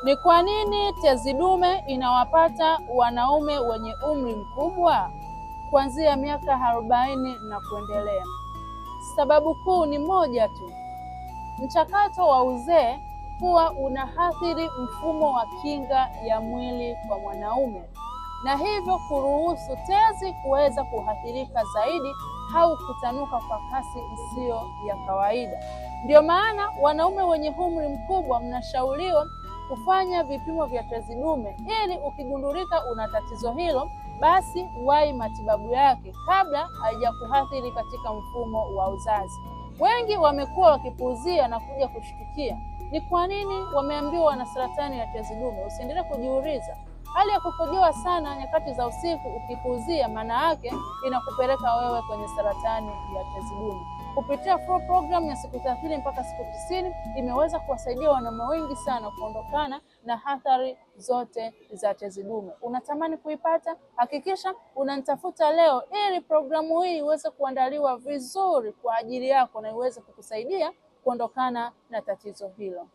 Ni kwa nini tezi dume inawapata wanaume wenye umri mkubwa kuanzia miaka 40 na kuendelea? Sababu kuu ni moja tu. Mchakato wa uzee huwa unaathiri mfumo wa kinga ya mwili kwa mwanaume, na hivyo kuruhusu tezi kuweza kuathirika zaidi au kutanuka kwa kasi isiyo ya kawaida. Ndio maana wanaume wenye umri mkubwa mnashauriwa kufanya vipimo vya tezi dume, ili ukigundulika una tatizo hilo, basi wahi matibabu yake kabla haijakuathiri katika mfumo wa uzazi. Wengi wamekuwa wakipuuzia na kuja kushtukia ni kwa nini wameambiwa wana saratani ya tezi dume. Usiendelee kujiuliza. Hali ya kukojoa sana nyakati za usiku ukipuuzia, maana yake inakupeleka wewe kwenye saratani ya tezi dume. Kupitia full program ya siku 30 mpaka siku 90 imeweza kuwasaidia wanaume wengi sana kuondokana na athari zote za tezi dume. Unatamani kuipata? Hakikisha unanitafuta leo ili programu hii iweze kuandaliwa vizuri kwa ajili yako na iweze kukusaidia kuondokana na tatizo hilo.